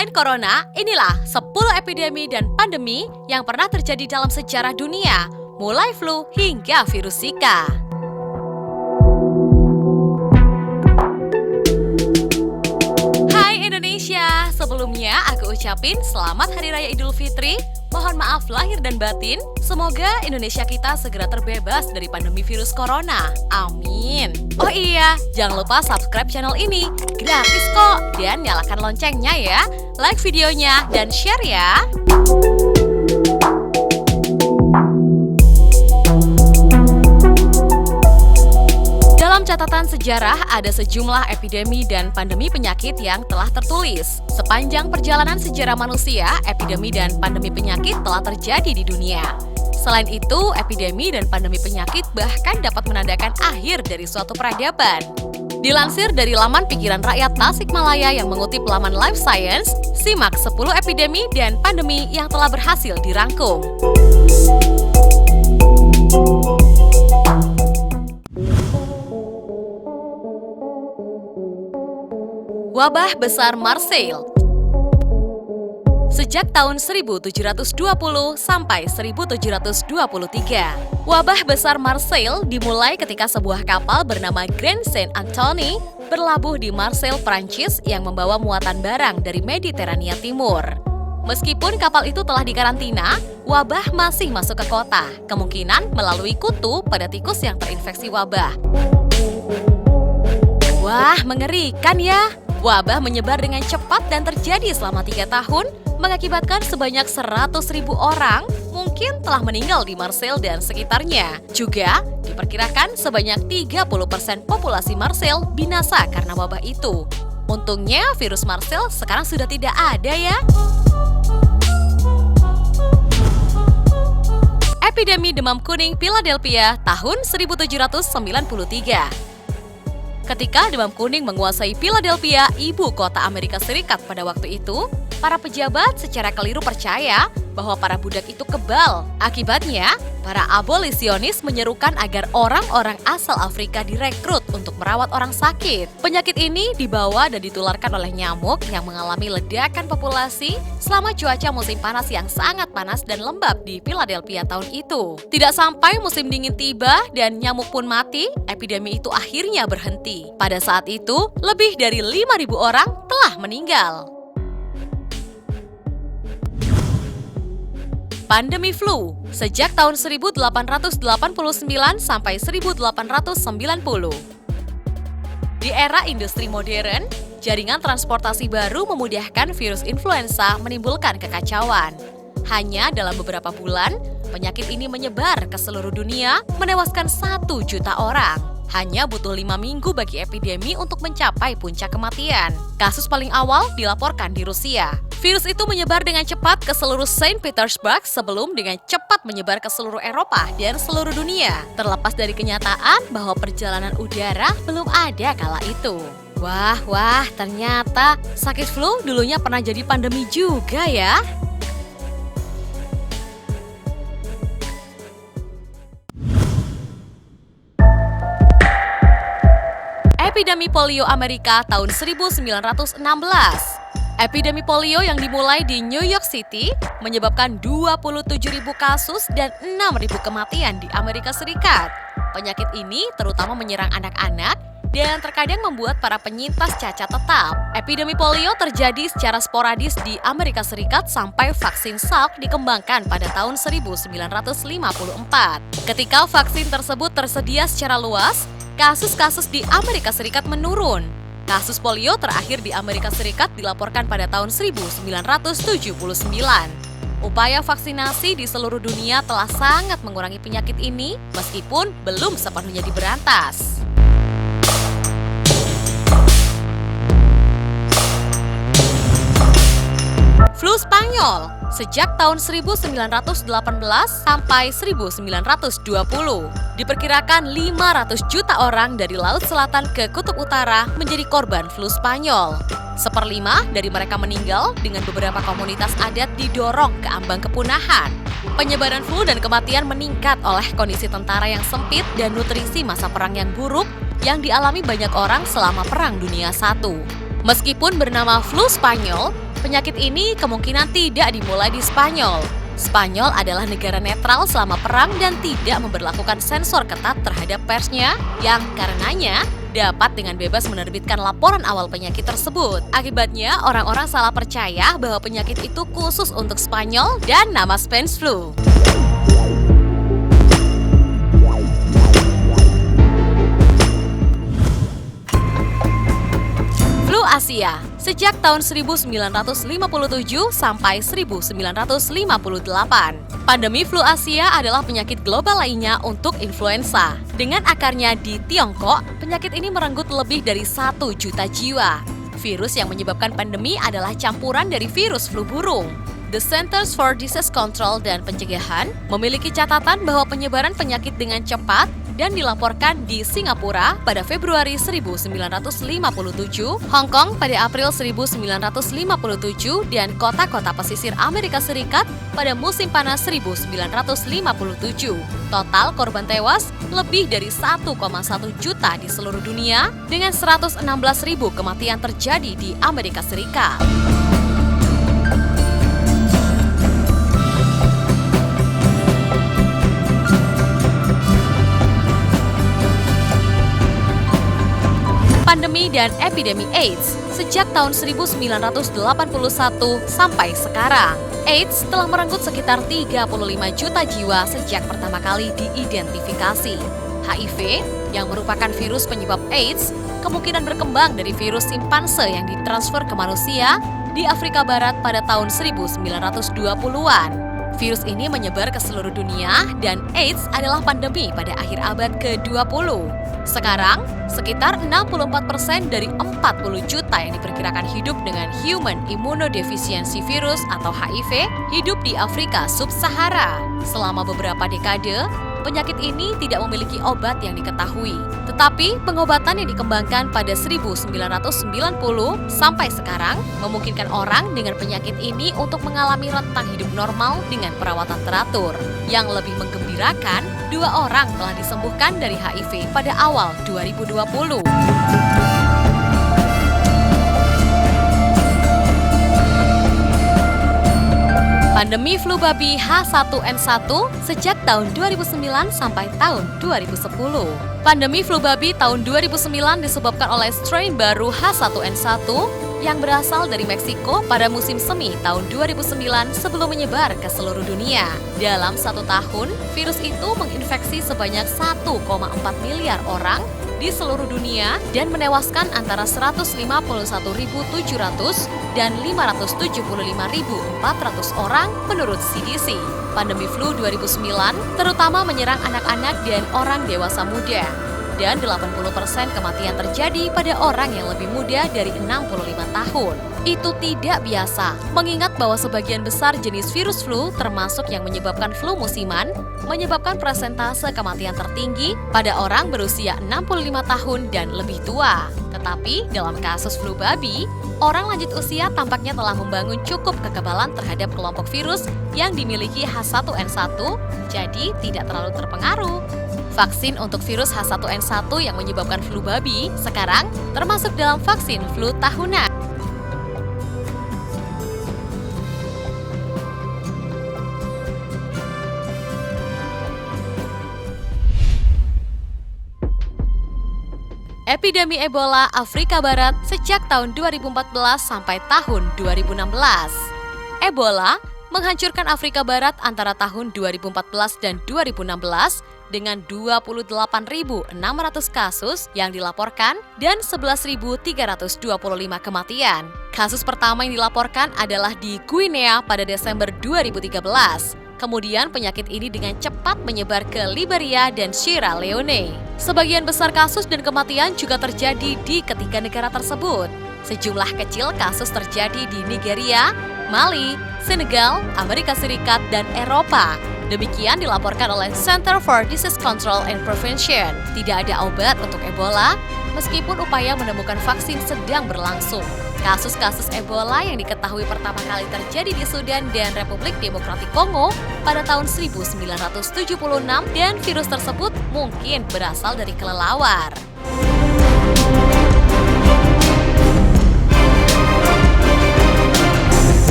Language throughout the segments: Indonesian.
Selain corona, inilah 10 epidemi dan pandemi yang pernah terjadi dalam sejarah dunia, mulai flu hingga virus Zika. Hai Indonesia, sebelumnya aku ucapin selamat Hari Raya Idul Fitri. Mohon maaf lahir dan batin, semoga Indonesia kita segera terbebas dari pandemi virus corona. Amin. Oh iya, jangan lupa subscribe channel ini, gratis kok. Dan nyalakan loncengnya ya, like videonya, dan share ya. Dalam catatan sejarah, ada sejumlah epidemi dan pandemi penyakit yang telah tertulis. Sepanjang perjalanan sejarah manusia, epidemi dan pandemi penyakit telah terjadi di dunia. Selain itu, epidemi dan pandemi penyakit bahkan dapat menandakan akhir dari suatu peradaban. Dilansir dari laman Pikiran Rakyat Tasikmalaya yang mengutip laman Life Science, simak 10 epidemi dan pandemi yang telah berhasil dirangkum. Wabah besar Marseille. Sejak tahun 1720 sampai 1723, wabah besar Marseille dimulai ketika sebuah kapal bernama Grand Saint Anthony berlabuh di Marseille, Prancis yang membawa muatan barang dari Mediterania Timur. Meskipun kapal itu telah dikarantina, wabah masih masuk ke kota, kemungkinan melalui kutu pada tikus yang terinfeksi wabah. Wah, mengerikan ya! Wabah menyebar dengan cepat dan terjadi selama 3 tahun, mengakibatkan sebanyak 100.000 orang mungkin telah meninggal di Marseille dan sekitarnya. Juga diperkirakan sebanyak 30% populasi Marseille binasa karena wabah itu. Untungnya virus Marseille sekarang sudah tidak ada ya. Epidemi demam kuning Philadelphia tahun 1793. Ketika demam kuning menguasai Philadelphia, ibu kota Amerika Serikat pada waktu itu, para pejabat secara keliru percaya bahwa para budak itu kebal. Akibatnya, para abolisionis menyerukan agar orang-orang asal Afrika direkrut untuk merawat orang sakit. Penyakit ini dibawa dan ditularkan oleh nyamuk yang mengalami ledakan populasi selama cuaca musim panas yang sangat panas dan lembab di Philadelphia tahun itu. Tidak sampai musim dingin tiba dan nyamuk pun mati, epidemi itu akhirnya berhenti. Pada saat itu, lebih dari 5.000 orang telah meninggal. Pandemi flu, sejak tahun 1889 sampai 1890. Di era industri modern, jaringan transportasi baru memudahkan virus influenza menimbulkan kekacauan. Hanya dalam beberapa bulan, penyakit ini menyebar ke seluruh dunia, menewaskan 1 juta orang. Hanya butuh 5 minggu bagi epidemi untuk mencapai puncak kematian. Kasus paling awal dilaporkan di Rusia. Virus itu menyebar dengan cepat ke seluruh Saint Petersburg sebelum dengan cepat menyebar ke seluruh Eropa dan seluruh dunia. Terlepas dari kenyataan bahwa perjalanan udara belum ada kala itu. Wah, ternyata sakit flu dulunya pernah jadi pandemi juga ya. Epidemi polio Amerika tahun 1916. Epidemi polio yang dimulai di New York City menyebabkan 27.000 kasus dan 6.000 kematian di Amerika Serikat. Penyakit ini terutama menyerang anak-anak dan terkadang membuat para penyintas cacat tetap. Epidemi polio terjadi secara sporadis di Amerika Serikat sampai vaksin Salk dikembangkan pada tahun 1954. Ketika vaksin tersebut tersedia secara luas, kasus-kasus di Amerika Serikat menurun. Kasus polio terakhir di Amerika Serikat dilaporkan pada tahun 1979. Upaya vaksinasi di seluruh dunia telah sangat mengurangi penyakit ini, meskipun belum sepenuhnya diberantas. Flu Spanyol, sejak tahun 1918 sampai 1920. Diperkirakan 500 juta orang dari Laut Selatan ke Kutub Utara menjadi korban flu Spanyol. 1/5 dari mereka meninggal dengan beberapa komunitas adat didorong ke ambang kepunahan. Penyebaran flu dan kematian meningkat oleh kondisi tentara yang sempit dan nutrisi masa perang yang buruk yang dialami banyak orang selama Perang Dunia I. Meskipun bernama flu Spanyol, Penyakit ini kemungkinan tidak dimulai di Spanyol. Spanyol adalah negara netral selama perang dan tidak memberlakukan sensor ketat terhadap persnya yang karenanya dapat dengan bebas menerbitkan laporan awal penyakit tersebut. Akibatnya, orang-orang salah percaya bahwa penyakit itu khusus untuk Spanyol dan nama Spanish flu. Flu Asia. Sejak tahun 1957 sampai 1958, pandemi flu Asia adalah penyakit global lainnya untuk influenza. Dengan akarnya di Tiongkok, penyakit ini merenggut lebih dari 1 juta jiwa. Virus yang menyebabkan pandemi adalah campuran dari virus flu burung. The Centers for Disease Control dan Pencegahan memiliki catatan bahwa penyebaran penyakit dengan cepat dan dilaporkan di Singapura pada Februari 1957, Hong Kong pada April 1957, dan kota-kota pesisir Amerika Serikat pada musim panas 1957. Total korban tewas lebih dari 1,1 juta di seluruh dunia dengan 116.000 kematian terjadi di Amerika Serikat. Pandemi dan epidemi AIDS sejak tahun 1981 sampai sekarang. AIDS telah merenggut sekitar 35 juta jiwa sejak pertama kali diidentifikasi. HIV, yang merupakan virus penyebab AIDS, kemungkinan berkembang dari virus simpanse yang ditransfer ke manusia di Afrika Barat pada tahun 1920-an. Virus ini menyebar ke seluruh dunia dan AIDS adalah pandemi pada akhir abad ke-20. Sekarang, sekitar 64% dari 40 juta yang diperkirakan hidup dengan Human Immunodeficiency Virus atau HIV hidup di Afrika Sub-Sahara. Selama beberapa dekade, penyakit ini tidak memiliki obat yang diketahui. Tetapi, pengobatan yang dikembangkan pada 1990 sampai sekarang memungkinkan orang dengan penyakit ini untuk mengalami rentang hidup normal dengan perawatan teratur. Yang lebih menggembirakan, 2 orang telah disembuhkan dari HIV pada awal 2020. Pandemi flu babi H1N1 sejak tahun 2009 sampai tahun 2010. Pandemi flu babi tahun 2009 disebabkan oleh strain baru H1N1 yang berasal dari Meksiko pada musim semi tahun 2009 sebelum menyebar ke seluruh dunia. Dalam 1 tahun, virus itu menginfeksi sebanyak 1,4 miliar orang di seluruh dunia dan menewaskan antara 151.700 dan 575.400 orang menurut CDC. Pandemi flu 2009 terutama menyerang anak-anak dan orang dewasa muda. Dan 80% kematian terjadi pada orang yang lebih muda dari 65 tahun. Itu tidak biasa, mengingat bahwa sebagian besar jenis virus flu, termasuk yang menyebabkan flu musiman, menyebabkan persentase kematian tertinggi pada orang berusia 65 tahun dan lebih tua. Tetapi dalam kasus flu babi, orang lanjut usia tampaknya telah membangun cukup kekebalan terhadap kelompok virus yang dimiliki H1N1, jadi tidak terlalu terpengaruh. Vaksin untuk virus H1N1 yang menyebabkan flu babi sekarang termasuk dalam vaksin flu tahunan. Epidemi Ebola Afrika Barat sejak tahun 2014 sampai tahun 2016. Ebola menghancurkan Afrika Barat antara tahun 2014 dan 2016 dengan 28.600 kasus yang dilaporkan dan 11.325 kematian. Kasus pertama yang dilaporkan adalah di Guinea pada Desember 2013. Kemudian penyakit ini dengan cepat menyebar ke Liberia dan Sierra Leone. Sebagian besar kasus dan kematian juga terjadi di ketiga negara tersebut. Sejumlah kecil kasus terjadi di Nigeria, Mali, Senegal, Amerika Serikat, dan Eropa. Demikian dilaporkan oleh Center for Disease Control and Prevention. Tidak ada obat untuk Ebola, meskipun upaya menemukan vaksin sedang berlangsung. Kasus-kasus Ebola yang diketahui pertama kali terjadi di Sudan dan Republik Demokratik Kongo pada tahun 1976 dan virus tersebut mungkin berasal dari kelelawar.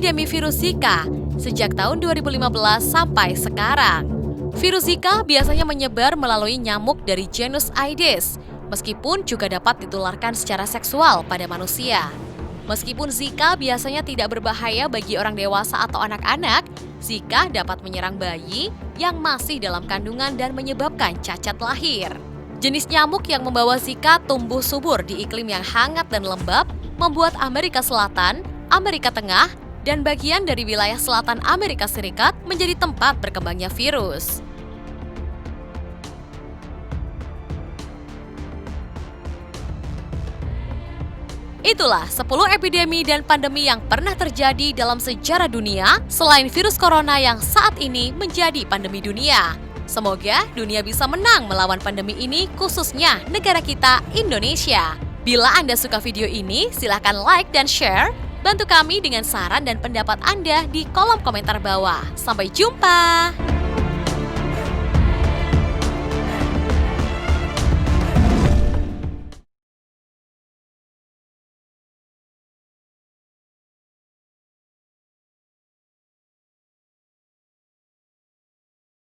epidemi virus Zika sejak tahun 2015 sampai sekarang. Virus Zika biasanya menyebar melalui nyamuk dari genus Aedes, meskipun juga dapat ditularkan secara seksual pada manusia. Meskipun Zika biasanya tidak berbahaya bagi orang dewasa atau anak-anak, Zika dapat menyerang bayi yang masih dalam kandungan dan menyebabkan cacat lahir. Jenis nyamuk yang membawa Zika tumbuh subur di iklim yang hangat dan lembab, membuat Amerika Selatan, Amerika Tengah, dan bagian dari wilayah selatan Amerika Serikat menjadi tempat berkembangnya virus. Itulah 10 epidemi dan pandemi yang pernah terjadi dalam sejarah dunia selain virus corona yang saat ini menjadi pandemi dunia. Semoga dunia bisa menang melawan pandemi ini, khususnya negara kita, Indonesia. Bila Anda suka video ini, silahkan like dan share. Bantu kami dengan saran dan pendapat Anda di kolom komentar bawah. Sampai jumpa!